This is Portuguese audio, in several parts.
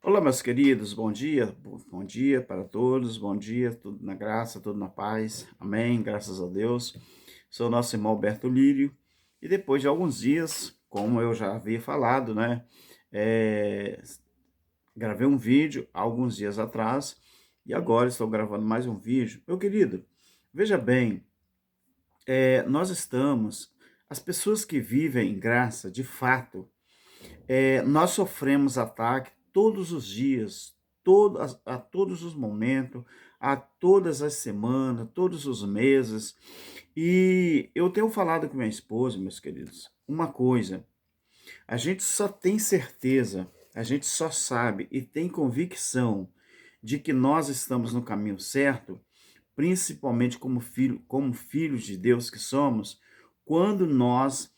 Olá, meus queridos, bom dia, bom dia para todos, bom dia, tudo na graça, tudo na paz, amém, graças a Deus. Sou o nosso irmão Alberto Lírio, e depois de alguns dias, como eu já havia falado, né, eh, gravei um vídeo há alguns dias atrás, e agora estou gravando mais um vídeo. Meu querido, veja bem, as pessoas que vivem em graça, de fato, nós sofremos ataque todos os dias, a todos os momentos, a todas as semanas, todos os meses. E eu tenho falado com minha esposa, meus queridos, uma coisa: a gente só tem certeza, a gente só sabe e tem convicção de que nós estamos no caminho certo, principalmente como filhos de Deus que somos, quando nós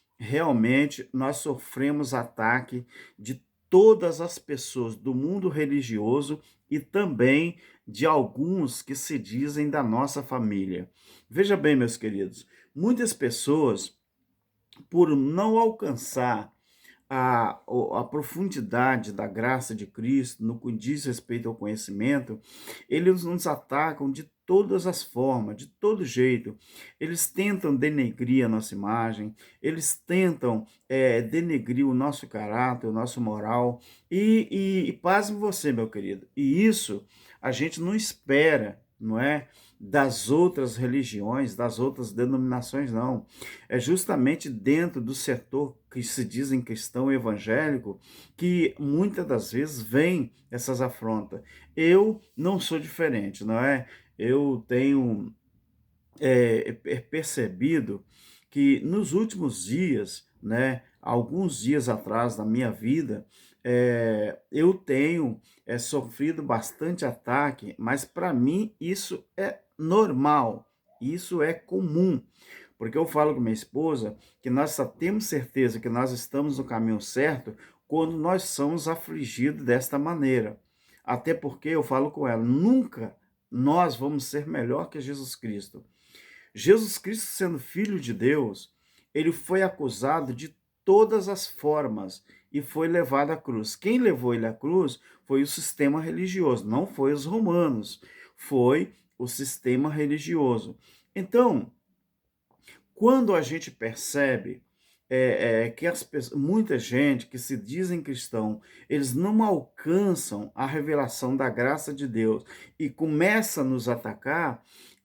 sofremos ataque de todas as pessoas do mundo religioso e também de alguns que se dizem da nossa família. Veja bem, meus queridos, muitas pessoas, por não alcançar a profundidade da graça de Cristo no que diz respeito ao conhecimento, eles nos atacam de todas as formas, de todo jeito. Eles tentam denegrir a nossa imagem, eles tentam denegrir o nosso caráter, o nosso moral, e pasme você, meu querido, e isso a gente não espera, não é? Das outras religiões, das outras denominações, não. É justamente dentro do setor que se diz em cristão evangélico que muitas das vezes vem essas afrontas. Eu não sou diferente, não é? Eu tenho percebido que nos últimos dias, né, alguns dias atrás da minha vida, eu tenho sofrido bastante ataque, mas para mim isso é normal, isso é comum, porque eu falo com minha esposa que nós só temos certeza que nós estamos no caminho certo quando nós somos afligidos desta maneira. Até porque eu falo com ela, nunca nós vamos ser melhor que Jesus Cristo. Jesus Cristo, sendo filho de Deus, ele foi acusado de todas as formas e foi levado à cruz. Quem levou ele à cruz foi o sistema religioso, não foi os romanos, foi o sistema religioso. Então, quando a gente percebe que muita gente que se dizem cristão, eles não alcançam a revelação da graça de Deus e começa a nos atacar,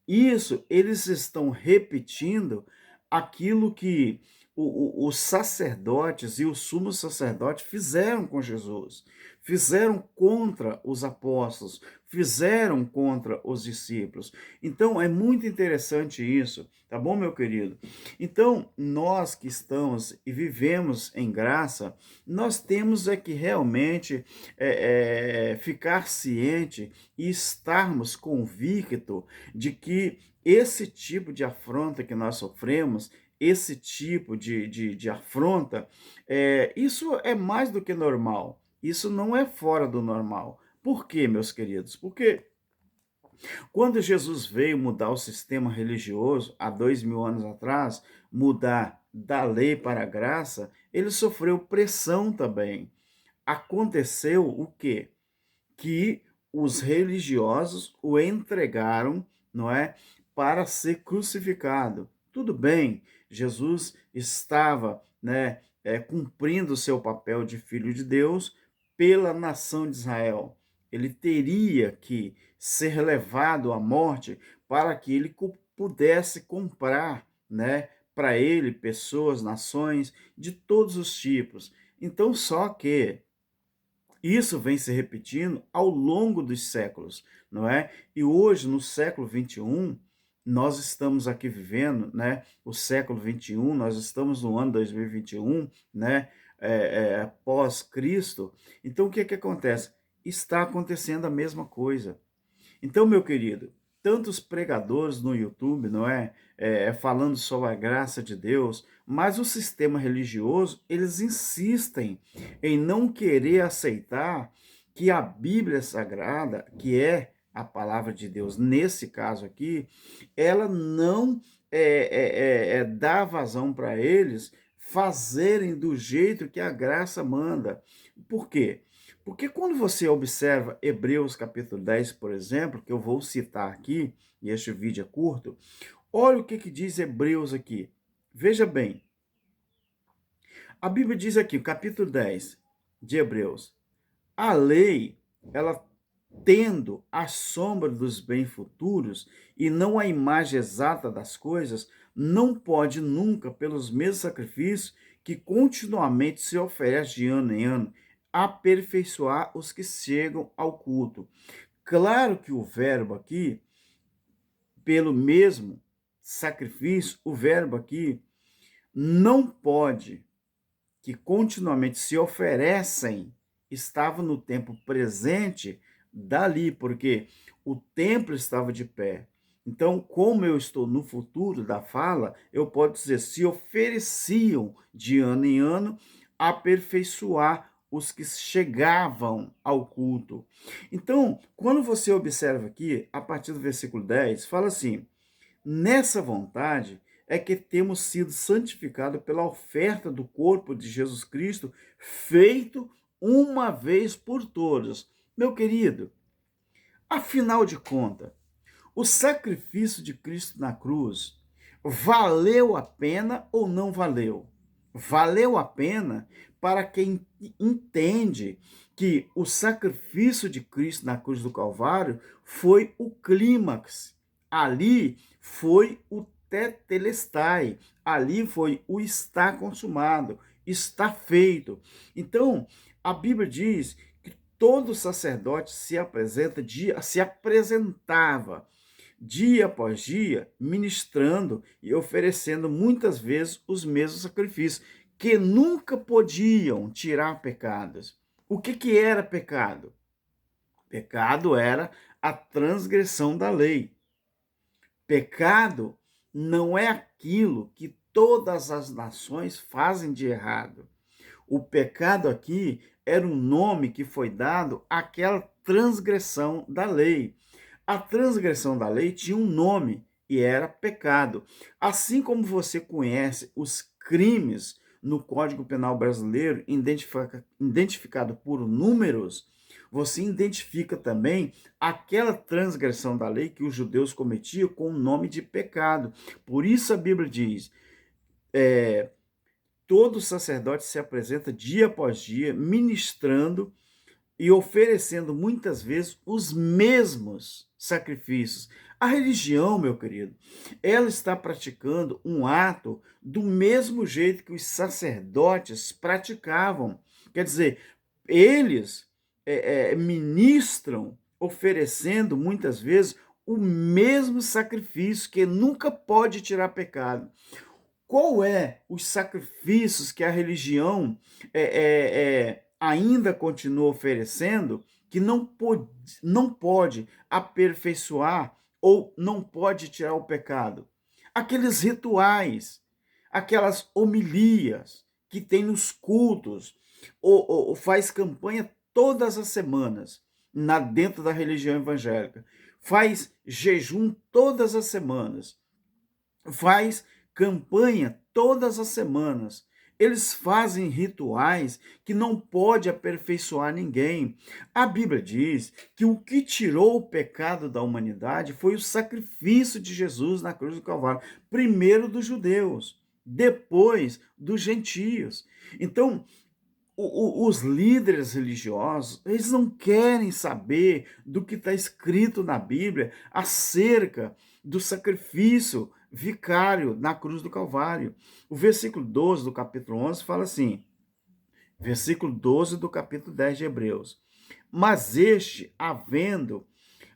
isso eles estão repetindo aquilo que os sacerdotes e o sumo sacerdote fizeram com Jesus, fizeram contra os apóstolos, fizeram contra os discípulos. Então é muito interessante isso, tá bom, meu querido? Então, nós que estamos e vivemos em graça, nós temos é que realmente ficar ciente e estarmos convictos de que esse tipo de afronta que nós sofremos, esse tipo de afronta, isso é mais do que normal. Isso não é fora do normal. Por quê, meus queridos? Porque quando Jesus veio mudar o sistema religioso, há 2000 anos atrás, mudar da lei para a graça, ele sofreu pressão também. Aconteceu o quê? Que os religiosos o entregaram, não é, para ser crucificado. Tudo bem, Jesus estava, né, cumprindo o seu papel de filho de Deus pela nação de Israel. Ele teria que ser levado à morte para que ele pudesse comprar, né, para ele pessoas, nações de todos os tipos. Então, só que isso vem se repetindo ao longo dos séculos, não é? E hoje, no século XXI, nós estamos aqui vivendo, né? O século XXI, nós estamos no ano 2021, né? Pós-Cristo. Então, o que é que acontece? Está acontecendo a mesma coisa. Então, meu querido, tantos pregadores no YouTube, não é? Falando sobre a graça de Deus, mas o sistema religioso, eles insistem em não querer aceitar que a Bíblia Sagrada, que é a palavra de Deus, nesse caso aqui, ela não dá vazão para eles fazerem do jeito que a graça manda. Por quê? Porque quando você observa Hebreus capítulo 10, por exemplo, que eu vou citar aqui, e este vídeo é curto, olha o que diz Hebreus aqui. Veja bem, a Bíblia diz aqui, capítulo 10 de Hebreus, a lei, ela tendo a sombra dos bens futuros e não a imagem exata das coisas, não pode nunca, pelos mesmos sacrifícios que continuamente se oferece de ano em ano, aperfeiçoar os que chegam ao culto. Claro que o verbo aqui, pelo mesmo sacrifício, o verbo aqui não pode, que continuamente se oferecem, estava no tempo presente dali, porque o templo estava de pé. Então, como eu estou no futuro da fala, eu posso dizer, se ofereciam de ano em ano, aperfeiçoar os que chegavam ao culto. Então, quando você observa aqui, a partir do versículo 10, fala assim: nessa vontade é que temos sido santificados pela oferta do corpo de Jesus Cristo, feito uma vez por todas. Meu querido, afinal de contas, o sacrifício de Cristo na cruz valeu a pena ou não valeu? Valeu a pena para quem entende que o sacrifício de Cristo na cruz do Calvário foi o clímax. Ali foi o tetelestai. Ali foi o está consumado, está feito. Então, a Bíblia diz que todo sacerdote se apresentava dia após dia, ministrando e oferecendo muitas vezes os mesmos sacrifícios, que nunca podiam tirar pecados. O que era pecado? Pecado era a transgressão da lei. Pecado não é aquilo que todas as nações fazem de errado. O pecado aqui era um nome que foi dado àquela transgressão da lei. A transgressão da lei tinha um nome e era pecado. Assim como você conhece os crimes no Código Penal brasileiro, identificado por números, você identifica também aquela transgressão da lei que os judeus cometiam com o nome de pecado. Por isso a Bíblia diz, todo sacerdote se apresenta dia após dia, ministrando e oferecendo muitas vezes os mesmos sacrifícios. A religião, meu querido, ela está praticando um ato do mesmo jeito que os sacerdotes praticavam. Quer dizer, eles ministram oferecendo muitas vezes o mesmo sacrifício que nunca pode tirar pecado. Qual é os sacrifícios que a religião ainda continua oferecendo que não pode aperfeiçoar ou não pode tirar o pecado? Aqueles rituais, aquelas homilias que tem nos cultos, ou faz campanha todas as semanas dentro da religião evangélica, faz jejum todas as semanas, faz campanha todas as semanas. Eles fazem rituais que não pode aperfeiçoar ninguém. A Bíblia diz que o que tirou o pecado da humanidade foi o sacrifício de Jesus na cruz do Calvário, primeiro dos judeus, depois dos gentios. Então, os líderes religiosos, eles não querem saber do que está escrito na Bíblia acerca do sacrifício vicário na cruz do Calvário. O versículo 12 do capítulo 11 fala assim, versículo 12 do capítulo 10 de Hebreus: mas este, havendo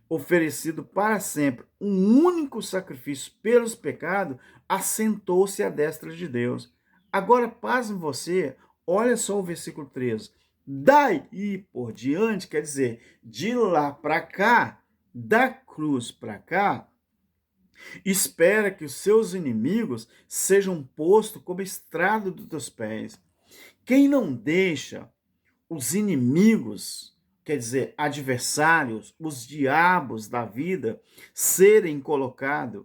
oferecido para sempre um único sacrifício pelos pecados, assentou-se à destra de Deus. Agora, pasme você, olha só o versículo 13. Daí por diante, quer dizer, de lá para cá, da cruz para cá, espera que os seus inimigos sejam postos como estrado dos teus pés. Quem não deixa os inimigos, quer dizer, adversários, os diabos da vida, serem colocados,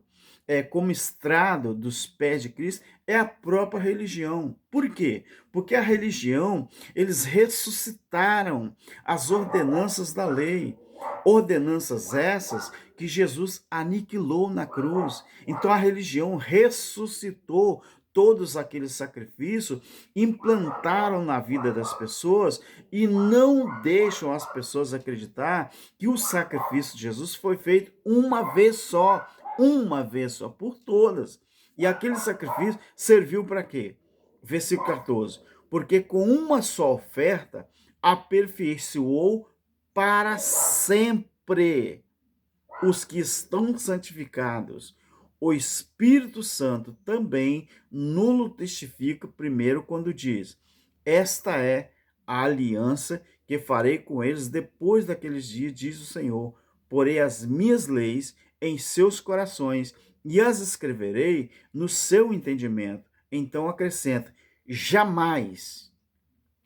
como estrado dos pés de Cristo é a própria religião. Por quê? Porque a religião, eles ressuscitaram as ordenanças da lei. Ordenanças essas que Jesus aniquilou na cruz. Então a religião ressuscitou todos aqueles sacrifícios, implantaram na vida das pessoas e não deixam as pessoas acreditar que o sacrifício de Jesus foi feito uma vez só por todas. E aquele sacrifício serviu para quê? Versículo 14. Porque com uma só oferta aperfeiçoou para sempre os que estão santificados. O Espírito Santo também nulo testifica primeiro quando diz: esta é a aliança que farei com eles depois daqueles dias, diz o Senhor. Porei as minhas leis em seus corações e as escreverei no seu entendimento. Então acrescenta: jamais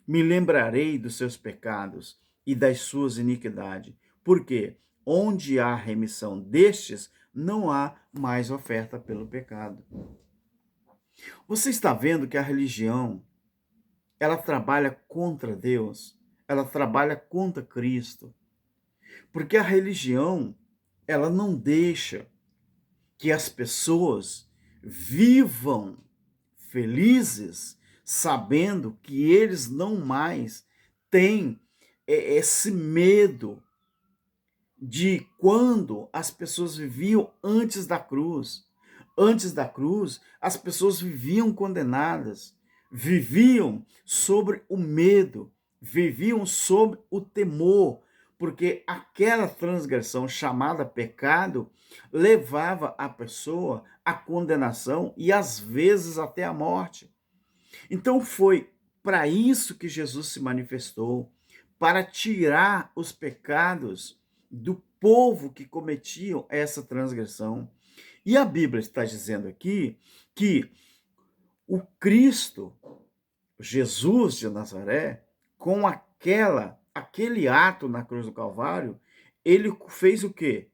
me lembrarei dos seus pecados e das suas iniquidades. Porque onde há remissão destes, não há mais oferta pelo pecado. Você está vendo que a religião, ela trabalha contra Deus, ela trabalha contra Cristo. Porque a religião, ela não deixa que as pessoas vivam felizes, sabendo que eles não mais têm esse medo de quando as pessoas viviam antes da cruz. Antes da cruz, as pessoas viviam condenadas, viviam sobre o medo, viviam sobre o temor, porque aquela transgressão chamada pecado levava a pessoa à condenação e às vezes até à morte. Então foi para isso que Jesus se manifestou, para tirar os pecados do povo que cometiam essa transgressão. E a Bíblia está dizendo aqui que o Cristo, Jesus de Nazaré, com aquele ato na cruz do Calvário, ele fez o quê?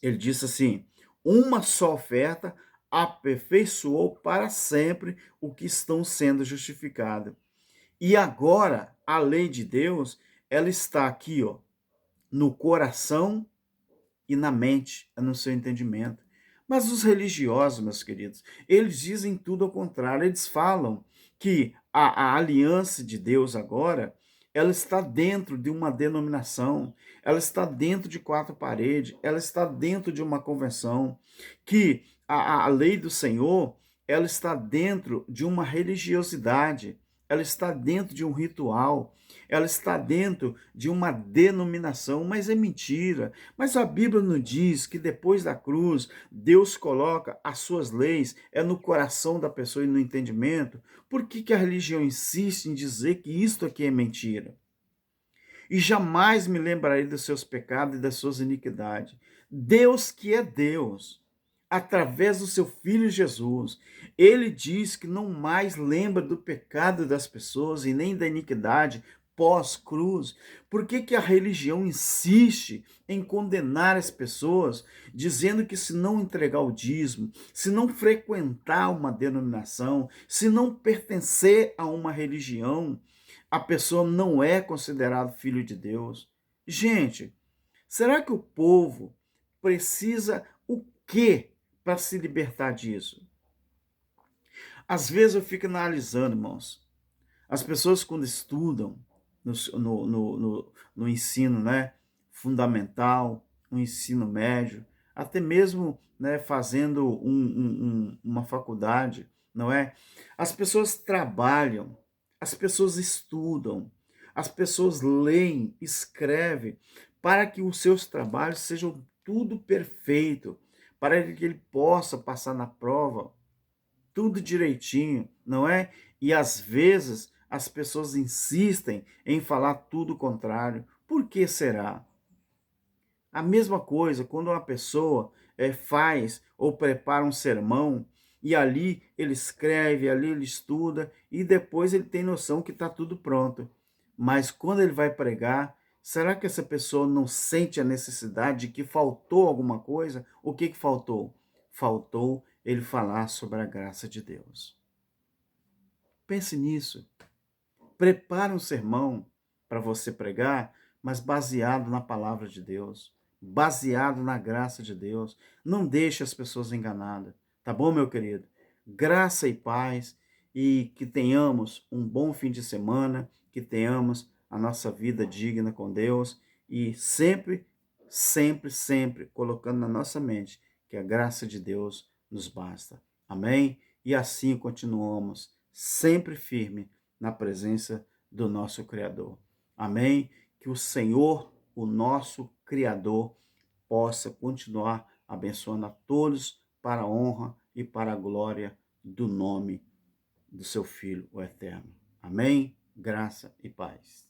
Ele disse assim: uma só oferta aperfeiçoou para sempre o que estão sendo justificados. E agora, a lei de Deus, ela está aqui, ó, no coração e na mente, no seu entendimento. Mas os religiosos, meus queridos, eles dizem tudo ao contrário. Eles falam que a aliança de Deus agora, ela está dentro de uma denominação, ela está dentro de quatro paredes, ela está dentro de uma convenção, que a lei do Senhor, ela está dentro de uma religiosidade, ela está dentro de um ritual, ela está dentro de uma denominação, mas é mentira. Mas a Bíblia nos diz que depois da cruz, Deus coloca as suas leis, é no coração da pessoa e no entendimento. Por que a religião insiste em dizer que isto aqui é mentira? E jamais me lembrarei dos seus pecados e das suas iniquidades. Deus que é Deus, através do seu Filho Jesus, ele diz que não mais lembra do pecado das pessoas e nem da iniquidade pós-cruz. Por que a religião insiste em condenar as pessoas, dizendo que se não entregar o dízimo, se não frequentar uma denominação, se não pertencer a uma religião, a pessoa não é considerado filho de Deus? Gente, será que o povo precisa o quê para se libertar disso? Às vezes eu fico analisando, irmãos, as pessoas quando estudam no ensino, né, fundamental, no ensino médio, até mesmo, né, fazendo uma faculdade, não é? As pessoas trabalham, as pessoas estudam, as pessoas leem, escrevem, para que os seus trabalhos sejam tudo perfeito, para que ele possa passar na prova tudo direitinho, não é? E às vezes as pessoas insistem em falar tudo o contrário. Por que será? A mesma coisa quando uma pessoa faz ou prepara um sermão e ali ele escreve, ali ele estuda e depois ele tem noção que está tudo pronto. Mas quando ele vai pregar, será que essa pessoa não sente a necessidade de que faltou alguma coisa? O que faltou? faltou ele falar sobre a graça de Deus. Pense nisso. Prepare um sermão para você pregar, mas baseado na palavra de Deus, baseado na graça de Deus. Não deixe as pessoas enganadas, tá bom, meu querido? Graça e paz, e que tenhamos um bom fim de semana, que tenhamos a nossa vida digna com Deus e sempre, sempre, sempre colocando na nossa mente que a graça de Deus nos basta. Amém? E assim continuamos sempre firme na presença do nosso Criador. Amém? Que o Senhor, o nosso Criador, possa continuar abençoando a todos para a honra e para a glória do nome do seu Filho, o Eterno. Amém? Graça e paz.